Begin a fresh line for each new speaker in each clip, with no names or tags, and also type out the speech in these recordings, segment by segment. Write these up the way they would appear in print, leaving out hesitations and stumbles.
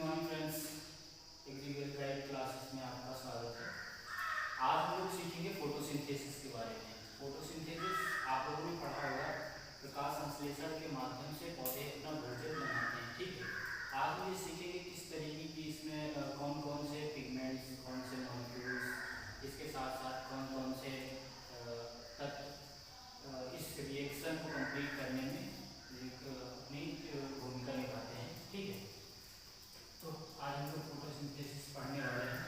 Morning friends, agriculture guide classes में आपका स्वागत है। आज हम लोग सीखेंगे फोटोसिंथेसिस के बारे में। फोटोसिंथेसिस आप लोगों ने पढ़ा होगा, प्रकाश संश्लेषण के माध्यम से पौधे अपना भोजन बनाते हैं। ठीक है, आज हम ये सीखेंगे किस तरीके की इसमें कौन कौन से पिगमेंट्स, कौन से मॉलिक्यूल्स, इसके साथ साथ कौन कौन से तत्व इस रिएक्शन को कंप्लीट करने में अपनी भूमिका निभाते हैं। ठीक है, तो आज हम लोग फोटोसिंथेसिस पढ़ने वाले हैं।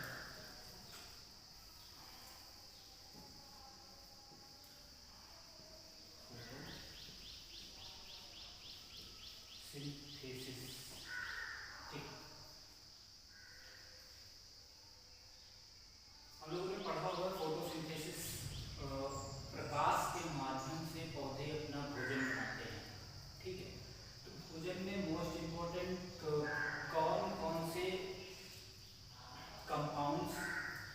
फोटोसिंथेसिस, ठीक, हम लोगों ने पढ़ा होगा फोटोसिंथेसिस प्रकाश के माध्यम से पौधे अपना भोजन बनाते हैं। ठीक है, तो भोजन में मोस्ट इम्पोर्टेंट कौन कौन से कंपाउंड्स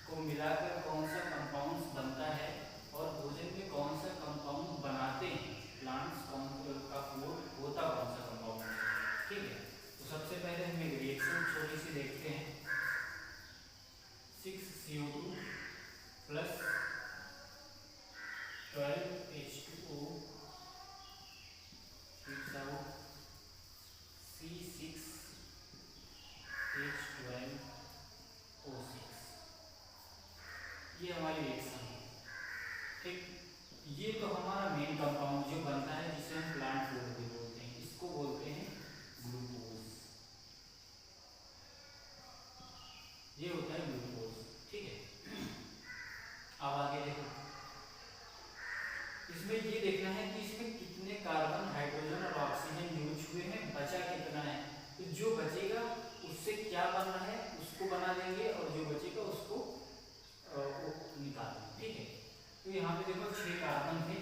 को मिलाकर कौन सा कंपाउंड्स बनता है और भोजन में कौन सा कंपाउंड बनाते हैं, प्लांट्स कौन का फूड होता कौन सा कंपाउंड है। ठीक है, तो सबसे पहले हम एक रिएक्शन छोटी सी देखते हैं। 6CO2 plus 12H2O gives out C6H12O6। ये हमारी रिएक्शन है। ठीक, ये तो हमारा मेन कंपाउंड जो बनता है जिसे हम प्लांट फूड भी बोलते हैं, इसको बोलते हैं ग्लूकोज। ये होता है ग्लूकोज। ठीक है, अब आगे देखो, इसमें ये देखना है कि इसमें कितने कार्बन, हाइड्रोजन और ऑक्सीजन यूज हुए हैं, बचा कितना है। तो जो बचेगा उससे क्या बन रहा है उसको बना देंगे और जो बचेगा उसको निकाल देंगे। ठीक है, तो यहाँ पे देखो 6 कार्बन थे,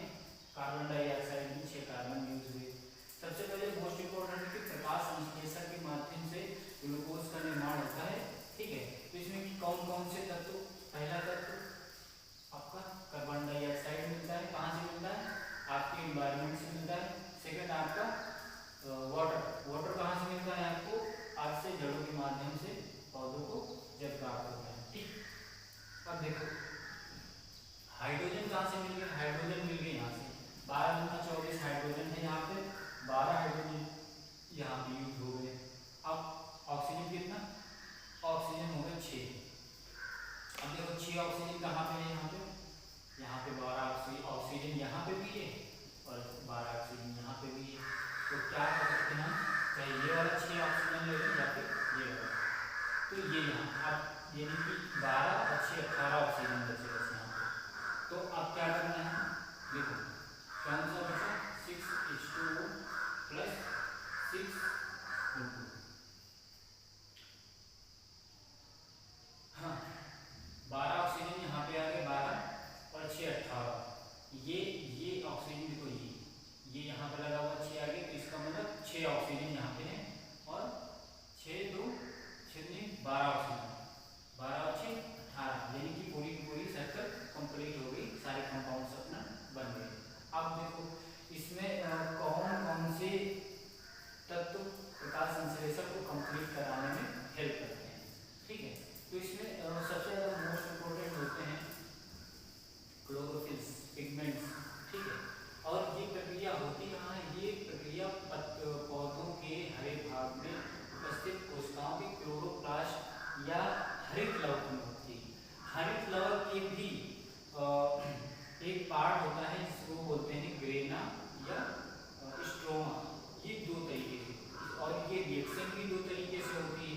कार्बन डाइऑक्साइड में 6 कार्बन यूज हुए। सबसे पहले मोस्ट इंपोर्टेंट है कि प्रकाश संश्लेषण के माध्यम से ग्लूकोज का निर्माण होता है। ठीक है, तो इसमें कौन कौन से तत्व, पहला तत्व आपका कार्बन डाइऑक्साइड मिलता है। कहाँ से मिलता है? आपके एनवायरनमेंट से मिलता है। सेकंड आपका वाटर, वाटर कहाँ से मिलता है आपको? आपसे जड़ों के माध्यम से पौधों को जल प्राप्त होता है। ठीक, अब देखो हाइड्रोजन कहाँ से मिल गया? हाइड्रोजन मिल गया यहाँ से 12 गुना 24 हाइड्रोजन है यहाँ पे, 12 हाइड्रोजन यहाँ पे यूज हो गए। अब ऑक्सीजन कितना? ऑक्सीजन हो गया 6। अब देखो 6 ऑक्सीजन कहाँ पे है? यहाँ पे 12 ऑक्सीजन यहाँ पे भी है और 12 ऑक्सीजन यहाँ पे भी है। तो क्या कर सकते हैं हम? चाहे ये वाला 6 ऑक्सीजन ले लें या फिर ये वाला। तो ये यहाँ अब यानी कि 12 और 6 18 ऑक्सीजन बचे बस यहाँ पे। तो अब क्या करना है? देखो कौन सा बचा? 6H2O plus 6O2। हाँ, 12 ऑक्सीजन यहाँ पे आ गए, 12 और 6 18। ये ऑक्सीजन देखो, ये यहाँ पे लगा हुआ 6 आगे, तो इसका मतलब 6 ऑक्सीजन यहाँ पे है और 6 2 6 12 ऑक्सीजन, 12 और 6 18, यानी कि पूरी की पूरी सर्कल कंप्लीट हो गई, सारे कंपाउंड्स अपना बन गए। अब देखो इसमें कौन कौन से तत्व प्रकाश संश्लेषण को कंप्लीट कराने में हेल्प करते हैं। ठीक है, तो इसमें सबसे ज़्यादा मोस्ट इम्पोर्टेंट होते हैं क्लोरोफिल्स, पिगमेंट्स। ठीक है, और ये प्रक्रिया होती कहाँ है? ये प्रक्रिया पौधों के हरे भाग में उपस्थित कोशिकाओं के क्लोरोप्लास्ट या हरित लवक में होती है। हरित लवक के भी एक पार्ट होता है जिसको बोलते हैं ग्रेना या स्ट्रोमा। ये 2 तरीके से, और ये रिएक्शन भी 2 तरीके से होती है।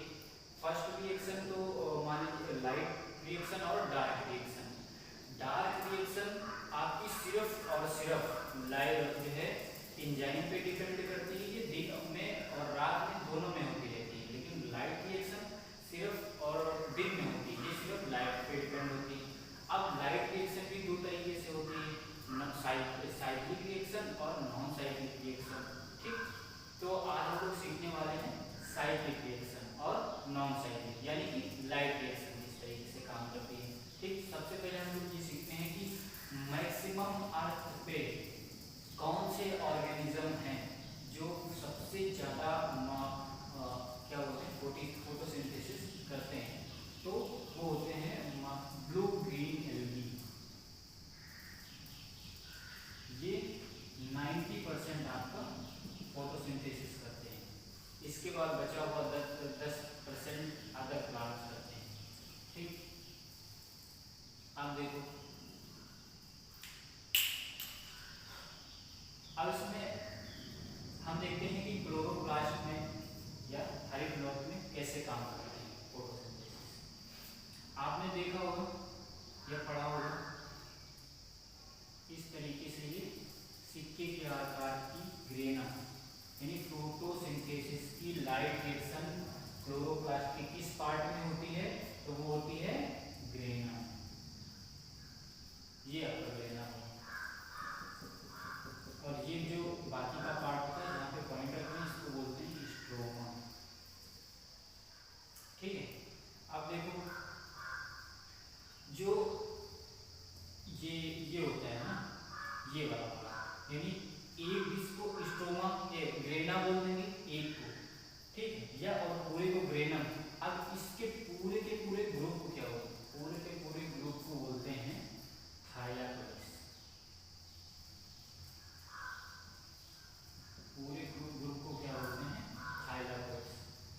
फर्स्ट रिएक्शन तो मान लीजिए लाइट रिएक्शन और डार्क रिएक्शन। डार्क रिएक्शन आपकी सिर्फ और सिर्फ लाइट जो है एंजाइम पे डिपेंड करती है, ये दिन में और रात में दोनों में होती रहती है। लेकिन लाइट रिएक्शन सिर्फ और दिन में होती है, ये सिर्फ लाइट पे डिपेंड होती है। अब लाइट रिएक्शन भी 2 तरीके से होती है, साइक्लिक रिएक्शन और नॉन साइक्लिक रिएक्शन। ठीक, तो आज हम लोग सीखने वाले हैं साइक्लिक रिएक्शन और नॉन साइक्लिक, यानी कि लाइट रिएक्शन किस तरीके से काम करती है। ठीक, सबसे पहले हम लोग ये सीखते हैं कि मैक्सिमम अर्थ पे कौन से ऑर्गेनिज्म हैं जो सबसे ज़्यादा क्या बोलते हैं फोटोसिंथेसिस बाद बचा हुआ 10% अदर प्लांट्स रहते हैं। ठीक, अब देखो, अब इसमें हम देखते हैं कि क्लोरोप्लास्ट में या हरे ब्लॉक में कैसे काम करते हैं फोटोसिंथेसिस। आपने देखा होगा या पढ़ा होगा, इस तरीके से ये सिक्के के आकार की ग्रेना, यानी फोटोसिंथेसिस की लाइट रिएक्शन क्लोरोप्लास्ट के किस पार्ट में होती है, तो वो होती है ग्रेना। ये आपका ग्रेना है, और ये जो बाकी का पार्ट होता है यहाँ पे पॉइंट रखते हैं, इसको बोलते हैं स्ट्रोमा। ठीक है, अब देखो जो ये होता है ना, ये वाला पार्ट, यानी एक इसको स्ट्रोमा ग्रेना बोल देंगे एक को, ठीक है, या और पूरे को ग्रेनम। अब इसके पूरे के पूरे ग्रुप को क्या होता है, पूरे के पूरे ग्रुप को बोलते हैं थाइलाकोइड्स। पूरे ग्रुप को क्या बोलते हैं, थाइलाकोइड्स।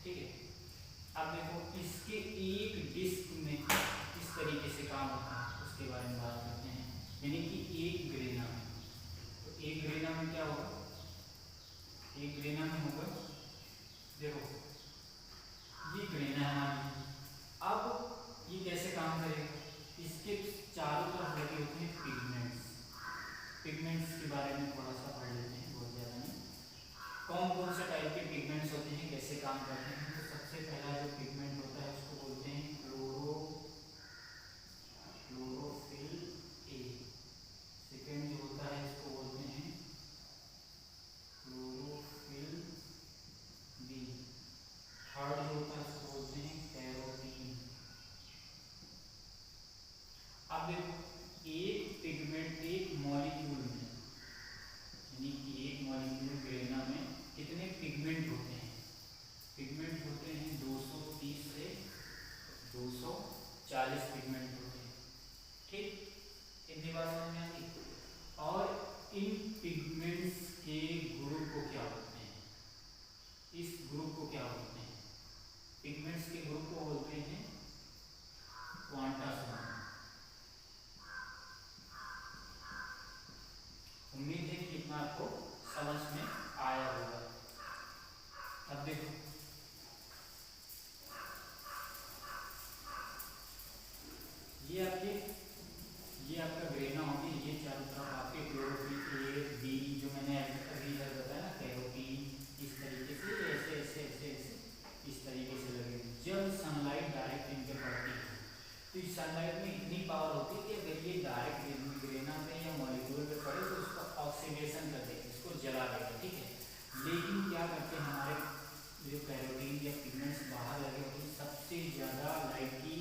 ठीक है, अब देखो इसके एक डिस्क में किस तरीके से काम होता है उसके बारे में बात करते हैं। यानी कि एक ग्रेना में, तो एक ग्रेना में क्या होगा, एक ग्रेना में होगा, देखो ये ग्रेना है हमारी। अब ये कैसे काम करेगा, इसके चारों तरफ लगे होते हैं पिगमेंट्स। पिगमेंट्स के बारे में थोड़ा सा पढ़ लेते हैं, बहुत ज़्यादा नहीं। कौन कौन से टाइप के पिगमेंट्स होते हैं, कैसे काम करते हैं। तो सबसे पहला जो पिगमेंट होता है उसको बोलते हैं क्लोरोफिल ए। सेकेंड जो होता है इसको बोलते हैं क्लोरोफिल बी। थर्ड जो होता है उसको बोलते हैं कैरोटीन। अब देखो एक पिगमेंट एक मॉलिक्यूल में, यानी कि एक मॉलिक्यूल ग्रेना में कितने पिगमेंट होते हैं, पिगमेंट होते हैं 230 से 240 पिगमेंट होते हैं। ठीक, इतनी बात समझ में आती। और इन पिगमेंट्स के ग्रुप को क्या बोलते हैं, इस ग्रुप को क्या बोलते हैं, पिगमेंट्स के ग्रुप को बोलते हैं क्वांटा समूह। उम्मीद है कि इतना आपको समझ में आया होगा। अब देखो ये आपका ग्रेना होगी, ये चारों तरफ आपके क्लोरोफिल ए बी, जो मैंने अभी इधर बताया ना कैरोटीन, इस तरीके से ऐसे ऐसे ऐसे ऐसे इस तरीके से लगे। जब सनलाइट डायरेक्ट इन पे पड़ती है तो इस सनलाइट में इतनी पावर होती है कि अगर ये डायरेक्ट ग्रेना पे या मॉलिक्यूल पे पड़े तो उसका ऑक्सीडेशन कर देगा, इसको जला देगा। ठीक है, लेकिन क्या करते हैं हमारे जो कैरोटीन या पिगमेंट्स बाहर लगे होते हैं, सबसे ज़्यादा लाइट की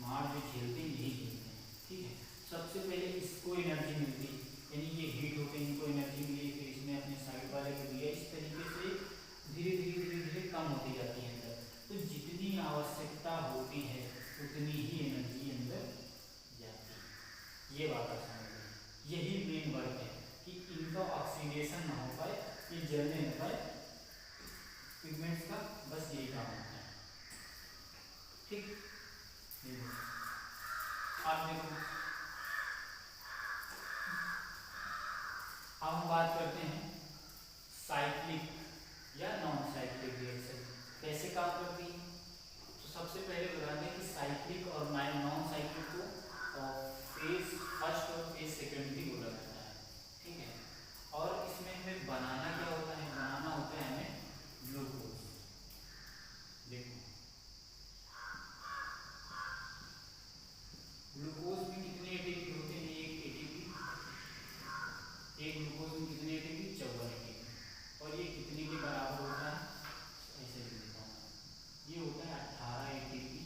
मार जो झेलते हैं यही झेलते हैं। ठीक है, सबसे पहले इसको एनर्जी मिलती है, यानी ये हीट होते हैं, इनको एनर्जी मिली, फिर इसने अपने साइड वाले को दिया, इस तरीके से धीरे धीरे धीरे धीरे कम होती जाती है अंदर। तो जितनी आवश्यकता होती है उतनी ही एनर्जी अंदर जाती है। ये बात आप समझ लें, यही मेन वर्क है कि इनका ऑक्सीडेशन ना हो पाए, ये जलने न पाए, पिगमेंट्स का बस यही काम होता है। ठीक, आप देखो अब हम बात करते हैं साइक्लिक या नॉन साइक्लिक रिएक्शन कैसे काम करती है। तो सबसे पहले बता दें कि साइक्लिक और नॉन साइक्लिक को फेज फर्स्ट और फेज सेकेंड भी बोला जाता है। ठीक है, और इसमें हमें बनाना क्या होता है, बनाना होता है हमें ग्लूकोज। देखो ग्लूकोज में कितने एटीपी होते हैं, एक एटीपी, एक ग्लूकोज में कितने एटीपी, 54 एटीपी। और ये कितने के बराबर होता है, ऐसे लिख देता हूँ, ये होता है 18 ATP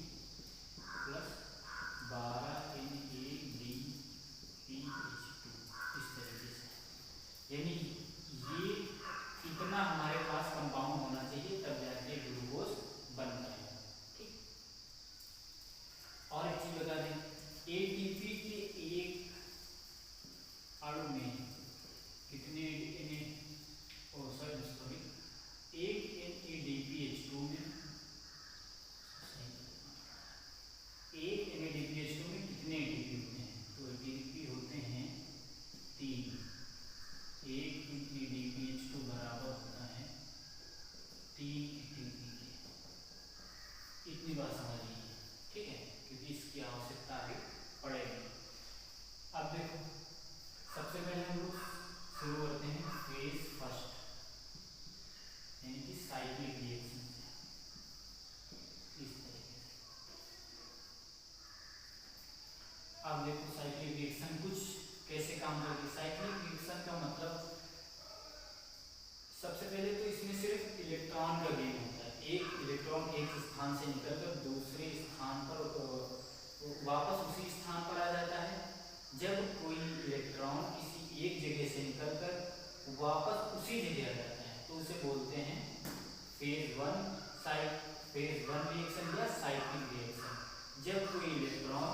plus 12 NADPH2। Cyclic reaction इस तरीके से। अब देखो साइक्लिक रिएक्शन कुछ कैसे काम करती है। साइक्लिक रिएक्शन का मतलब सबसे पहले तो इसमें सिर्फ इलेक्ट्रॉन का गेन होता है। एक इलेक्ट्रॉन एक स्थान से निकलकर दूसरे स्थान पर वापस उसी स्थान पर आ जाता है। जब कोई इलेक्ट्रॉन किसी एक जगह से निकलकर वापस उसी जगह आ जाता है तो उसे बोलते हैं फेज वन रिएक्शन या साइक्लिक रिएक्शन। जब कोई इलेक्ट्रॉन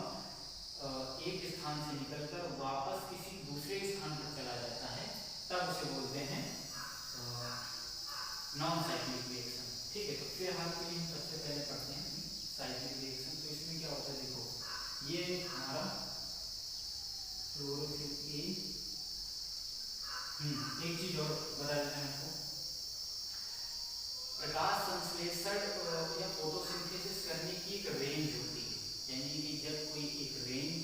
एक स्थान से निकलकर वापस किसी दूसरे स्थान पर चला जाता है तब उसे बोलते हैं नॉन साइक्लिक रिएक्शन। ठीक है, तो फिर हम सबसे पहले पढ़ते हैं साइक्लिक रिएक्शन। तो इसमें क्या होता है, देखो ये हमारा क्लोरोफिल ए। एक चीज और बता देते हैं आपको, प्रकाश संश्लेषण या फोटोसिंथेसिस करने की एक रेंज होती है। यानी कि जब कोई एक रेंज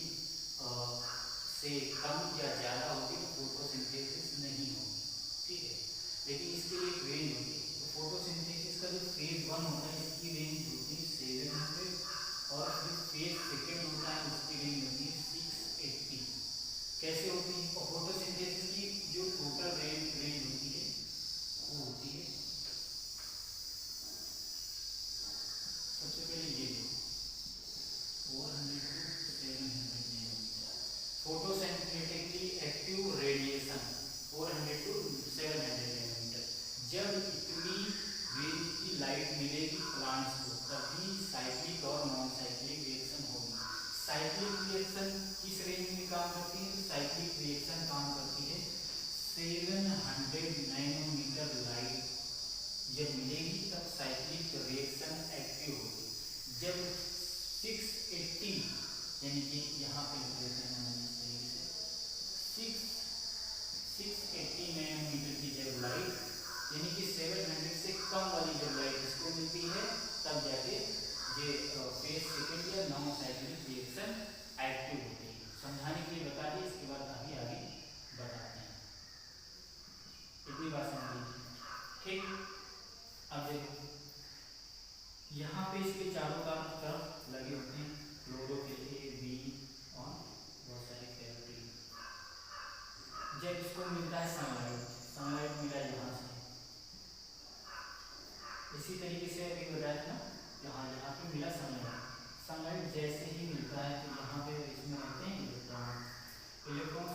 से कम या ज़्यादा होगी तो फोटोसिंथेसिस नहीं होगी। ठीक है, लेकिन इसके लिए एक रेंज होती है। तो फोटोसिंथेसिस का जो फेज वन होता है इसकी रेंज होती है 700 और फिर फेज सेकेंड होता है उसकी रेंज होती है 680। कैसे होती है? और फोटोसिंथेसिस की जो टोटल रेंज होती है वो होती है, सबसे पहले ये देखो 400 to 700 nanometre. Photosynthetically active radiation 400 to 700 nanometre. जब इतनी रेंज की लाइट मिलेगी प्लांट्स को तभी साइक्लिक और नॉन साइक्लिक रिएक्शन होगी। साइक्लिक रिएक्शन किस रेंज में काम करती है? साइक्लिक रिएक्शन काम करती है 700 नैनोमीटर लाइट जब मिलेगी तब साइक्लिक रिएक्शन एक्टिव होगी। जब 680 यानी कि यहाँ पे लिख लेते हैं इस तरीके से 680 नैनोमीटर की जब लाइट यानी कि 700 से कम वाली जब लाइट इसको मिलती है तब जाके ये फेज सेकेंड या नॉन साइक्लिक रिएक्शन एक्टिव होती है। समझाने के लिए बता दिए, इसके बाद अभी आगे बताते हैं। इतनी बात समझ लीजिए, ठीक। अब देखो यहाँ पे इसके चारों तरफ लगे होते हैं क्लोरोफिल ए, बी और बहुत सारे कैरोटीन। जब इसको मिलता है सनलाइट मिला यहाँ से, इसी तरीके से अभी बताया था यहाँ पे मिला सनलाइट जैसे ही मिलता है तो यहाँ पे इसमें रहते हैं इलेक्ट्रॉन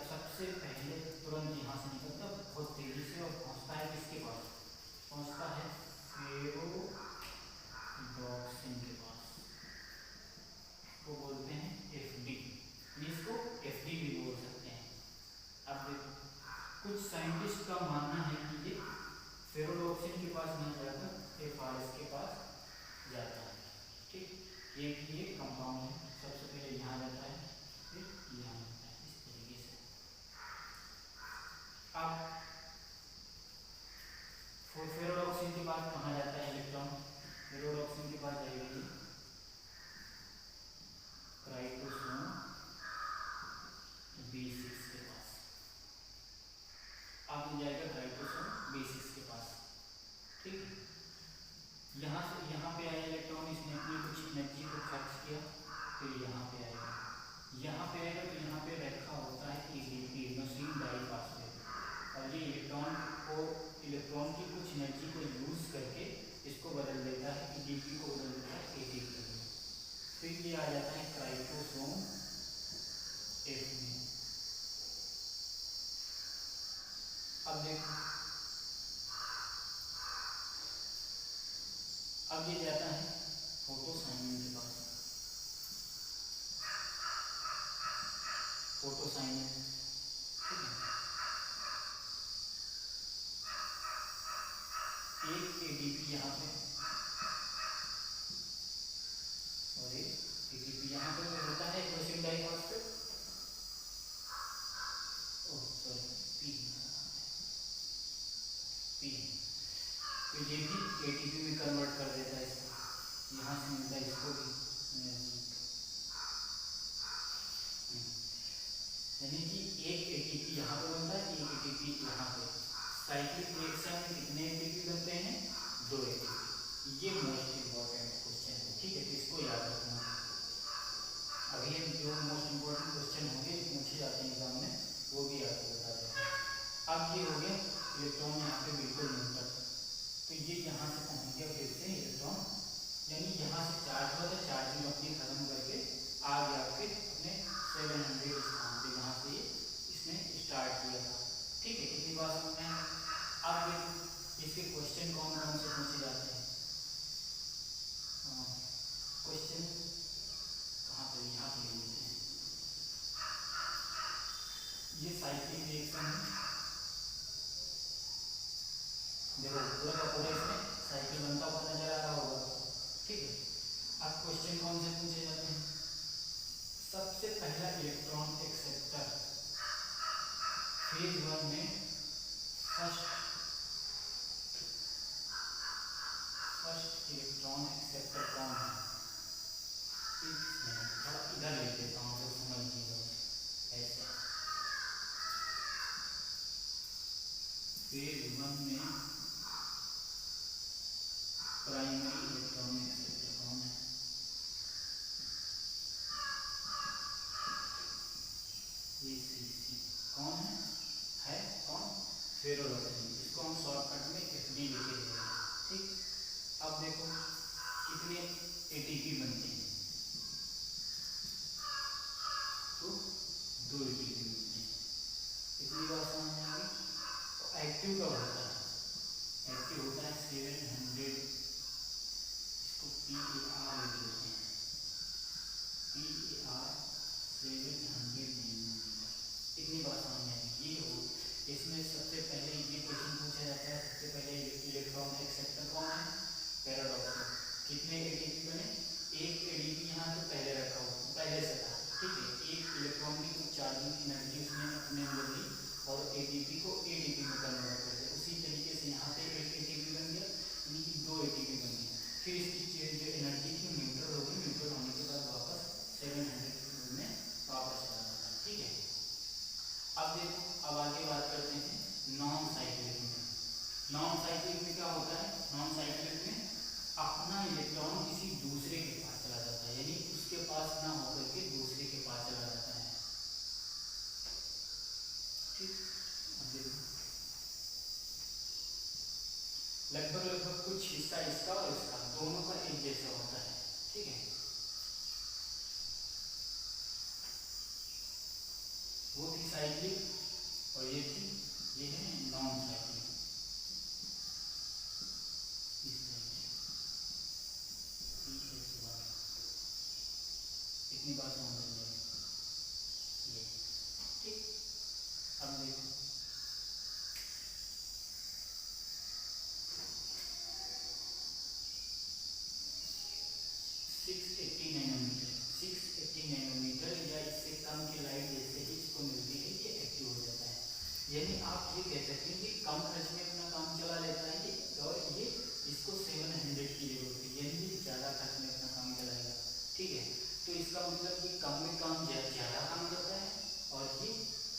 सबसे पहले तुरंत यहाँ से निकलता है बहुत तेजी से और पहुँचता है किसके पास? पहुँचता है फेरोडॉक्सिन के पास, को बोलते हैं FD। इसको FD भी बोल सकते हैं। अब देखो कुछ साइंटिस्ट का मानना है कि ये फेरोडॉक्सिन के पास नहीं जाकर FRS के पास जाता है। ठीक, ये कंपाउंड है, सबसे पहले यहाँ जाता है फिर यहाँ जाता है इस तरीके से। अब फेरोडॉक्सिन के पास कहाँ जाता है इलेक्ट्रॉन? फेरोडॉक्सिन के पास जाएगा क्राइटोसोम B6 के पास। अब जाएगा क्राइटोसोम B6 के पास। ठीक, यहाँ से यहाँ पे आया इलेक्ट्रॉन, इसने अपनी कुछ एनर्जी को खर्च किया, फिर यहाँ पे आएगा तो यहाँ पे रखा होता है ADP मशीन डाइफॉस्फेट, और ये इलेक्ट्रॉन की कुछ एनर्जी को यूज करके इसको बदल देता है, ADP को बदल देता है ATP में। फिर ये आ जाता है क्राइटोसोम F में। अब देखो अब ये जाता है फोटोसाइनिन के पास। फोटोसाइनिन, ठीक है, एक ADP यहाँ पे और एक ATP यहाँ पे होता है मशीन डाइफॉस्फेट, P। तो ये भी ATP में कन्वर्ट कर देता है इसको, यहाँ से मिलता है इसको भी एनर्जी। यानी कि एक ATP यहाँ पे बनता है, एक ATP यहाँ पे। साइक्लिक रिएक्शन में कितने ATP बनते हैं? इसके क्वेश्चन कौन कौन से पूछे जाते हैं? क्वेश्चन कहाँ पर, यहाँ पर लिख देते हैं। ये साइक्लिक रिएक्शन है, देखो पूरा का पूरा इसमें साइकिल बनता हुआ नजर आ रहा होगा, ठीक है। अब क्वेश्चन कौन से पूछे जाते हैं? सबसे पहला इलेक्ट्रॉन एक्सेप्टर फेज 1 में फर्स्ट इलेक्ट्रॉन एक्सेप्टर कौन है? थोड़ा इधर लिख देता हूँ तो समझ लीजिएगा। ऐसे फेज 1 में प्राइमरी इलेक्ट्रॉन एक्सेप्टर कौन है? कौन है कौन? फेरोलॉजी। इसको हम शॉर्टकट में FD लिखे हैं, ठीक। अब देखो कितने ATP बनते हैं, तो 2 ATP बनते हैं। इतनी बात समझ में आ गई। तो एक्टिव कब होता है? एक्टिव होता है 700, इसको PAR लिख देते हैं, PAR 700 नैनोमीटर। इतनी बात समझ में आएगी। ये हो, इसमें सबसे पहले ये क्वेश्चन पूछा जाता है, सबसे पहले इलेक्ट्रॉन एक्सेप्टर कौन है? पैराडॉक्स। कितने ATP बने? एक ATP यहाँ तो पहले रखा हो, पहले से था, ठीक है। एक इलेक्ट्रॉन की कुछ चार्जिंग एनर्जी उसने अपने अंदर ली और ATP को ATP में कन्वर्ट कर दिया। उसी तरीके से यहाँ पे एक ATP बन गया, यानी कि 2 ATP बन गया। फिर इसकी जो एनर्जी थी न्यूट्रल होगी, न्यूट्रल होने के बाद वापस 700 में वापस चला जाता है, ठीक है। अब देखो, अब आगे बात करते हैं नॉन साइक्लिक में। नॉन साइक्लिक में क्या होता है? नॉन साइक्लिक में अपना इलेक्ट्रॉन किसी दूसरे के पास चला जाता है, यानी उसके पास ना होकर के दूसरे के पास चला जाता है, ठीक। अब देखो लगभग कुछ हिस्सा इसका और इसका दोनों का एक जैसा होता है, ठीक है। वो थी साइक्लिक और ये थी, ये है नॉन साइक्लिक। इतनी बात समझ लीजिए, ये ठीक। अब देखो 680 नैनोमीटर, 680 नैनोमीटर या इससे कम की लाइट जैसे ही इसको मिलती है ये एक्टिव हो जाता है। यानी आप ये कह सकते हैं कि कम खर्च में अपना काम चला लेता है ये, और ये इसको 700 की जरूरत है, यानी ये ज़्यादा खर्च में अपना काम चलाएगा, ठीक है। तो इसका मतलब ये कम में काम ज़्यादा काम करता है और ये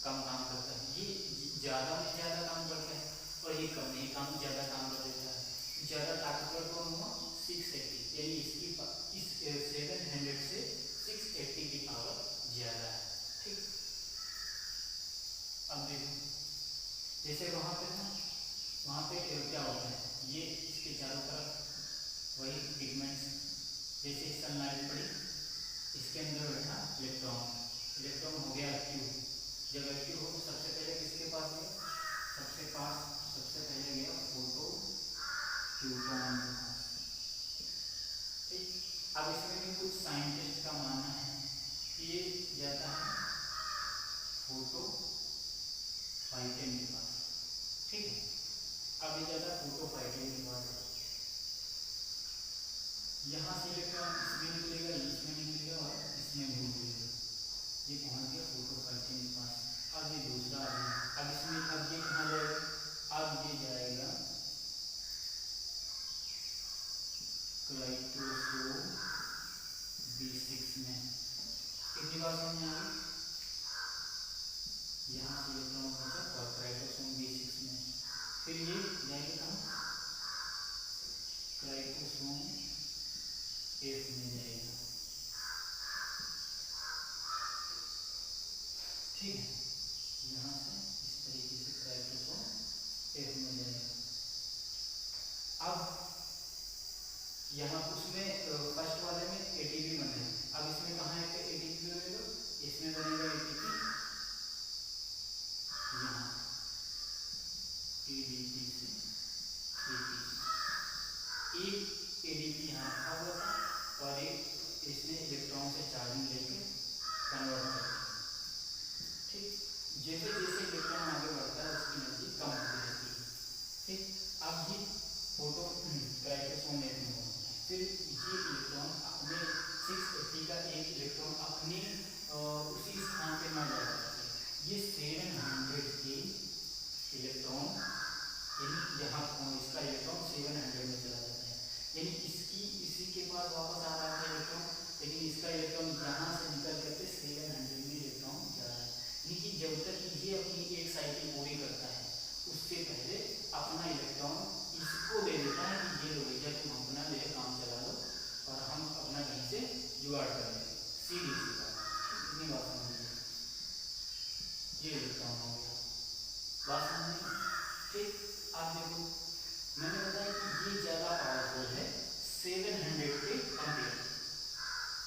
कम काम करता है। ये ज़्यादा में ज़्यादा काम करता है और ये कम में काम ज़्यादा काम कर देता है। ज़्यादा ताकतवर कौन हुआ? 680, यानी इसकी इस 700 से 680 की पावर ज़्यादा है, ठीक। अब देखो जैसे वहाँ पे था, वहाँ पे क्या होता है, ये इसके चारों तरफ वही पिगमेंट्स, जैसे सनलाइट पड़ी, इसके अंदर बैठा इलेक्ट्रॉन हो गया एक्टिव। जब एक्टिव हो तो सबसे पहले किसके पास गया? सबसे पहले गया फोटो न्यूट्रॉन के पास, ठीक। अब इसमें भी कुछ साइंटिस्ट का मानना है कि ये जाता है फोटो फाइटन के पास, ठीक है। अब ये जाता है फोटो फाइटन के पास, यहाँ से इलेक्ट्रॉन इसमें निकलेगा, इसमें निकलेगा और इसमें भी निकलेगा। ये पहुँच गया फोटो फाइटन के पास। अब ये दूसरा आ गया, अब इसमें अब ये कहाँ जाएगा? अब ये जाएगा क्राइटोसोम B6 में। कितनी बार समझ में आ गई? यहाँ से इलेक्ट्रॉन पहुँचा और क्राइटोसोम B6 में, फिर ये जाएगा कहाँ? क्राइटोसोम F में जाएगा, ठीक है। यहाँ से इस तरीके से क्राइटोसोम F में जाएगा। अब यहाँ उसमें फर्स्ट वाले में ATP बने, अब इसमें कहाँ है ATP बनेगा? इसमें बनेगा ATP यहाँ ADP से यहाँ रखा हुआ था और एक इसने इलेक्ट्रॉन से चार्जिंग लेके कन्वर्ट कर दिया। ठीक, जैसे जैसे इलेक्ट्रॉन आगे बढ़ता है उसकी एनर्जी कम होती रहती है। ठीक, अब ये फोटो क्राइटोसोम में होता है। फिर ये इलेक्ट्रॉन अपने 680 का एक इलेक्ट्रॉन अपने उसी स्थान पे ना जा सके, ये 700 के इलेक्ट्रॉन यानी यहाँ इसका इलेक्ट्रॉन 700 में चला जाता है, यानी इसी के पास वापस आ रहा था इलेक्ट्रॉन, लेकिन इसका इलेक्ट्रॉन यहाँ से निकल करके 700 में इलेक्ट्रॉन जा रहा है। यानी जब तक ये अपनी एक साइकिल पूरी करता है उससे पहले अपना इलेक्ट्रॉन इसको दे देता है कि ये लो भैया तुम अपना मेरे काम चला लो और हम अपना कहीं से जुगाड़ कर लेंगे। सीधी सी बात, इतनी बात समझिए। ये इलेक्ट्रॉन हो गया, बात समझिए। ठीक, आप देखो मैंने बताया कि ये ज़्यादा पावरफुल है 700 के कंपेयर।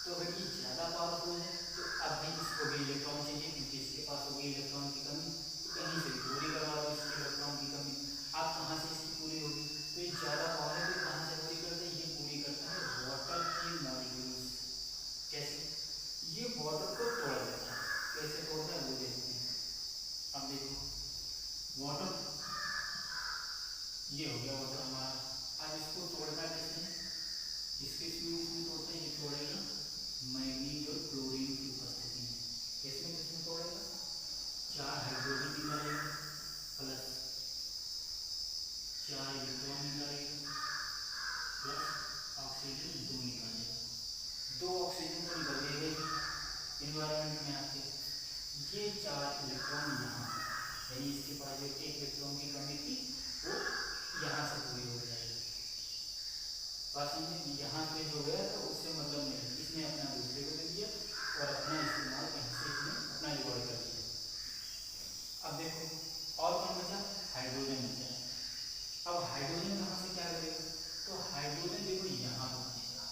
तो अगर ये ज़्यादा पावरफुल है तो अब भी इसको भी इलेक्ट्रॉन चाहिए, क्योंकि इसके पास होगी इलेक्ट्रॉन की कमी, तो कहीं से भी पूरी करवा दो इसके इलेक्ट्रॉन की कमी। अब कहाँ से इसकी पूरी होगी? तो ये ज़्यादा पावर है तो कहाँ से पूरी करता है? ये पूरी करता है वाटर के मॉलिक्यूल्स। कैसे? ये वाटर को तोड़ देता है। कैसे तोड़ता है वो देखते हैं। अब देखो वाटर, ये हो गया वाटर हमारा। अब इसको तोड़ना कैसे है? इसके स्पीड में तोड़ता है, ये तोड़ेगा मैग्नीज और क्लोरीन की उपस्थिति में। किसमें किसमें तोड़ेगा? 4 हाइड्रोजन निकालेगा प्लस 4 इलेक्ट्रॉन निकालेगा प्लस ऑक्सीजन 2 निकालेगा। 2 ऑक्सीजन तो निकल गए इन्वायरमेंट में आके, ये 4 इलेक्ट्रॉन यहाँ, यानी इसके पास जो एक इलेक्ट्रॉन की कमी थी वो यहाँ से पूरी हो जाएगी। बात समझिए, यहाँ पे जो गया तो उससे मतलब नहीं, इसने अपना दूसरे को दे दिया और अपना इस्तेमाल कहीं से इसने अपना जुगाड़ कर दिया। अब देखो और कौन बचा? हाइड्रोजन बचा। अब हाइड्रोजन कहाँ से क्या करेगा? तो हाइड्रोजन देखो यहाँ बनेगा।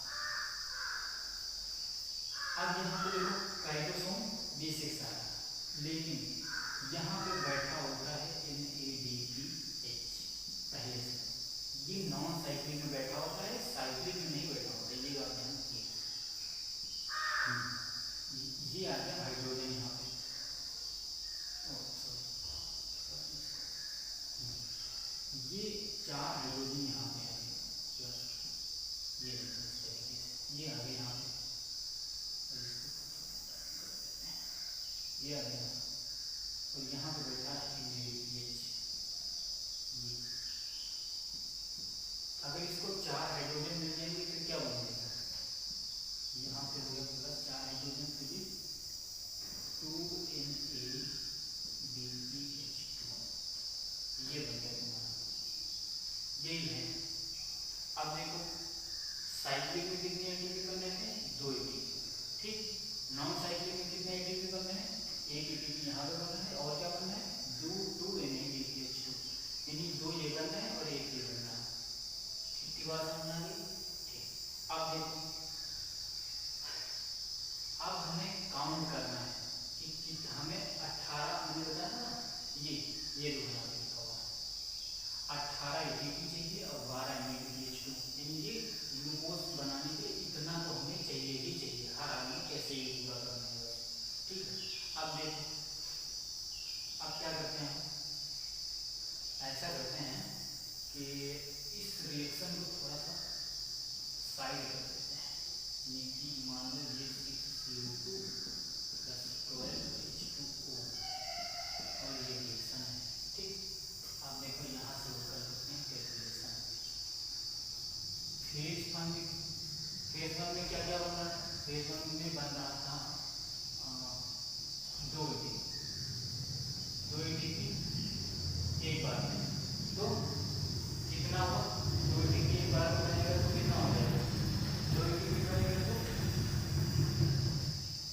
अब यहाँ पे देखो क्राइटोसोम B6 आ रहा है, लेकिन यहाँ पे बैठा होता है NADPH पहले से। ये नॉन साइक्लिक में बैठा होता है, साइक्लिक में नहीं बैठा होता है, ये बात ध्यान रखिए। ये आ गया हाइड्रोजन यहाँ पे, ये 4 हाइड्रोजन यहाँ पे आ गए, ये आ गए यहाँ पे, ये आ गया और यहाँ पे बैठा है NADPH। अगर इसको 4 हाइड्रोजन मिल जाएंगे फिर क्या बनेगा? यहाँ पे हो गया प्लस 4 हाइड्रोजन फिर 2NADPH2, ये बन गया तुम्हारा, यही है। अब देखो साइक्लिक में कितने एटीपी बनने हैं? 2 एटीपी। ठीक, नॉन साइक्लिक में कितने एटीपी बनने हैं? 1 एटीपी यहाँ पे बनना है और क्या बनना है? 2 NADPH2, यानी 2 ये बनना है और 1 ये बनना है। कितनी बात समझ आ गई? ठीक, अब देखो अब हमें काउंट करना है कि हमें 18, मैंने बताया था ना, ये दो यहाँ पे लिखा हुआ है, 18 एटीपी चाहिए और 12 NADPH2, यानी ये ग्लूकोज बनाने के इतना तो हमें चाहिए ही चाहिए, हर आदमी कैसे ये पूरा करना है। ठीक है, अब देखो अब क्या करते हैं, ऐसा करते हैं कि इस रिएक्शन को थोड़ा सा साइड कर देते हैं, यानी कि मान लो ये 6CO2 प्लस 12H2O और ये रिएक्शन है। ठीक, आप देखो यहाँ से वो कर सकते हैं कैलकुलेशन। फेज वन में क्या क्या बन रहा है? फेज वन में बन रहा था 2 एटीपी एक बार में, तो कितना हुआ? 2 एटीपी एक बार में बनेगा तो कितना हो जाएगा? 2 एटीपी बनेगा तो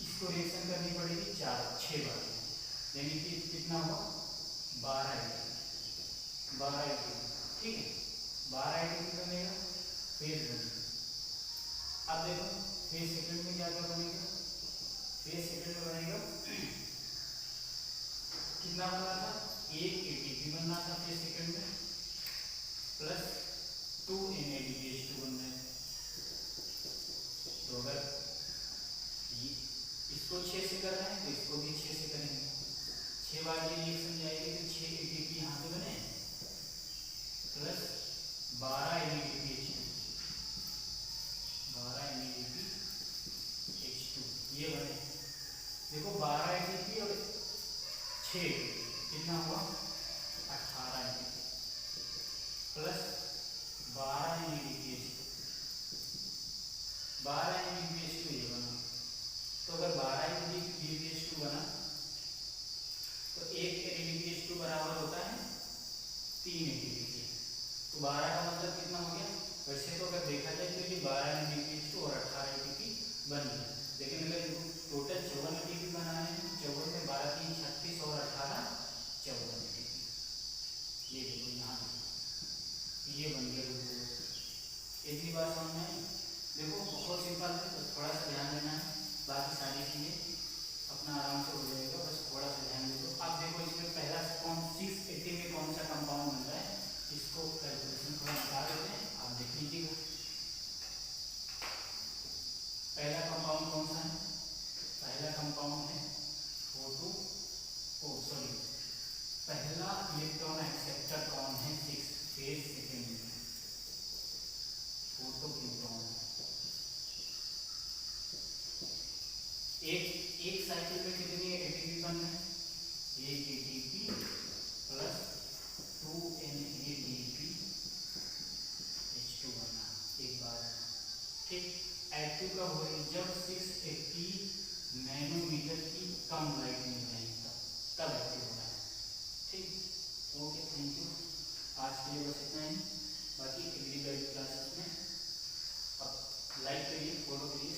इसको रिएक्शन करनी पड़ेगी 6 बार, यानी कि कितना हुआ? 12 एटीपी। ठीक है, 12 एटीपी बनेगा फेज वन। अब देखो फेज सेकंड में क्या क्या बनेगा? फेज सेकंड में बनेगा कितना बना था? 1 एटीपी बनना था फेज सेकंड में प्लस 2 NADPH2 बनना है। इसको 6 से कर रहे हैं तो इसको भी 6 से करेंगे। 6 बार ये रिएक्शन जाएगी तो 6 एटीपी यहाँ पे बने plus 12 ATP H2, 12 ATP H2 ये बने। देखो 12 एटीपी और 6 कितना हुआ 18 ATP plus 12 ATP H2, 12 ATP H2 ये बना। तो अगर 12 एटीपी H2 बना तो एक एटीपी H2 बराबर होता है 3 एटीपी। तो 12 का मतलब कितना हो गया? वैसे तो अगर देखा जाए तो ये 12 एटीपी H2 और 18 एटीपी बन गया, लेकिन अगर टोटल 54 एटीपी बनाना है तो 54 में 12 3 36 और 18 54 एटीपी। ये देखो यहाँ ये बन गया ग्लूकोज। इतनी बात समझ में आई? देखो बहुत सिंपल है, तो थोड़ा सा ध्यान देना है, बाकी सारी चीज़ें अपना आराम से हो जाएगा, बस थोड़ा सा ध्यान दे दो। आप देखो इसमें पहला 680 में कौन सा कंपाउंड बन रहा है, इसको कैलकुलेशन थोड़ा बता देते हैं, आप देख लीजिएगा। पहला कंपाउंड कौन सा है? पहला कंपाउंड है पहला इलेक्ट्रॉन एक्सेप्टर कौन है? 6 फेज सेकेंड में फोटो इलेक्ट्रॉन। एक साइकिल में कितनी एटीपी बन रहे हैं? 1 एटीपी प्लस 2 NADP H2 बनना एक बार। ठीक, एक्टिव कब हो रही? जब 680 नैनोमीटर की कम लाइट मिल रही है तब एक्टिव होना है। ठीक, ओके, थैंक यू। आज के लिए बस इतना ही, बाकी एग्रीकल्चर क्लासेस में अब लाइक करिए, फॉलो करिए।